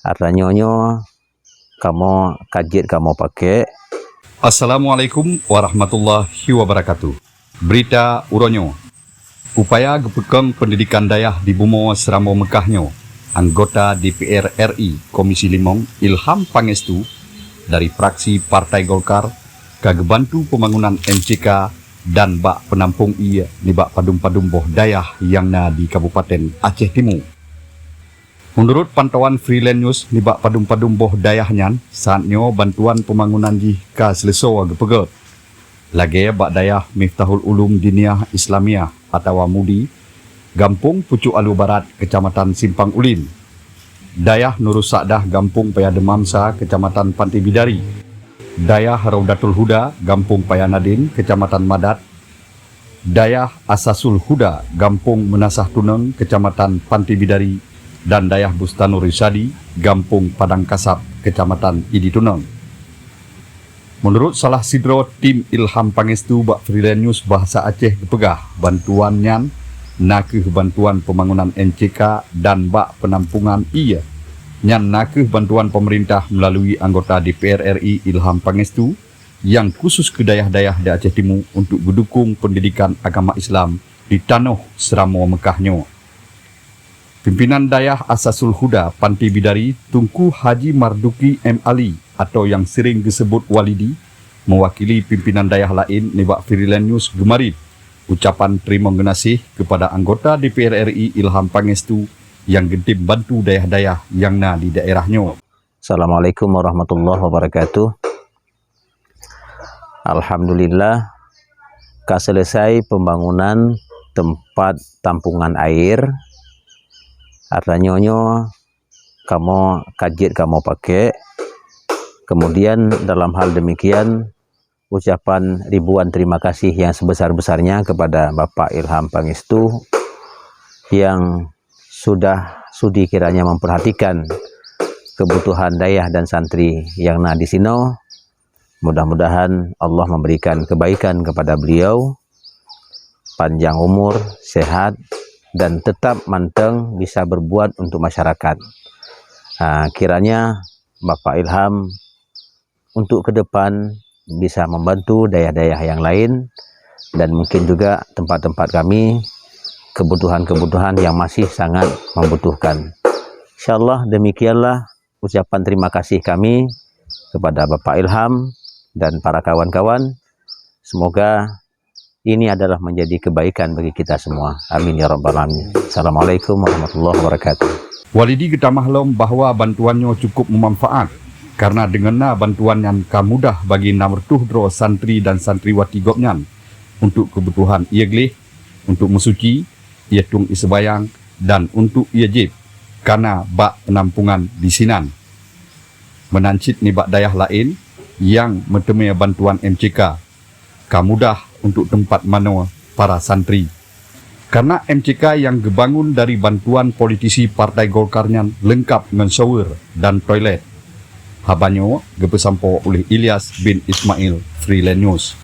Aranyonyo kamu kajet kamu pakai. Assalamualaikum warahmatullahi wabarakatuh. Berita Uronyo. Upaya gepekeng pendidikan dayah di Bumo Seramo Mekahnyo. Anggota DPR RI Komisi Limong Ilham Pangestu dari fraksi Partai Golkar kagebantu pembangunan MCK dan bak penampung ia di bak padum-padum boh dayah yang na di Kabupaten Aceh Timur. Menurut pantauan Freelance News di bak padum-padum boh dayahnya, saatnya bantuan pembangunan di ka seleso gepegel. Lagi bak dayah Miftahul Ulum Diniyah Islamiyah atau MUDI, Gampung Pucuk Alu Barat, Kecamatan Simpang Ulin. Dayah Nurus Sa'dah, Gampung Paya Demamsa, Kecamatan Pantai Bidari. Dayah Raudatul Huda, Gampung Paya Nadin, Kecamatan Madat. Dayah Asasul Huda, Gampung Menasah Tuneng, Kecamatan Pantai Bidari. Dan Dayah Bustanur Risadi, Gampung Padang Kasab, Kecamatan Idi Tuneng. Menurut salah sidro tim Ilham Pangestu bak Freelance News Bahasa Aceh gepegah bantuan nyan nakeh bantuan pembangunan MCK dan bak penampungan ia nyan nakeh bantuan pemerintah melalui anggota DPR RI Ilham Pangestu yang khusus ke dayah-dayah di Aceh Timur untuk mendukung pendidikan agama Islam di Tanah Seramo Mekahnyo. Pimpinan Dayah Asasul Huda Pantai Bidari Tunku Haji Marduki M. Ali atau yang sering disebut Walidi mewakili pimpinan dayah lain nebak Freelance News gemarit ucapan terima kasih kepada anggota DPR RI Ilham Pangestu yang gentim bantu dayah-dayah yang na di daerahnya. Assalamualaikum warahmatullahi wabarakatuh. Alhamdulillah selesai pembangunan tempat tampungan air. Aranyonyo kamu kajet kamu pakai. Kemudian dalam hal demikian ucapan ribuan terima kasih yang sebesar-besarnya kepada Bapak Ilham Pangestu yang sudi kiranya memperhatikan kebutuhan dayah dan santri yang na di sino. Mudah-mudahan Allah memberikan kebaikan kepada beliau, panjang umur, sehat, dan tetap manteng bisa berbuat untuk masyarakat. Kiranya Bapak Ilham untuk ke depan bisa membantu dayah-dayah yang lain dan mungkin juga tempat-tempat kami kebutuhan-kebutuhan yang masih sangat membutuhkan. Insyaallah demikianlah ucapan terima kasih kami kepada Bapak Ilham dan para kawan-kawan. Semoga ini adalah menjadi kebaikan bagi kita semua. Amin ya rabbal alamin. Assalamualaikum warahmatullahi wabarakatuh. Walidi kita maklum bahwa bantuannya cukup memanfaat karena dengan bantuan yang mudah bagi namertuh dro santri dan santriwati gopnyan untuk kebutuhan ia glih, untuk mesuci, ia tung isebayang dan untuk ia jib karena bak penampungan di sinan. Menancit ni bak dayah lain yang metemui bantuan MCK mudah untuk tempat mana para santri. Karena MCK yang dibangun dari bantuan politisi Partai Golkarnya lengkap dengan shower dan toilet. Habanyo gepesampo oleh Ilyas bin Ismail, Freelance News.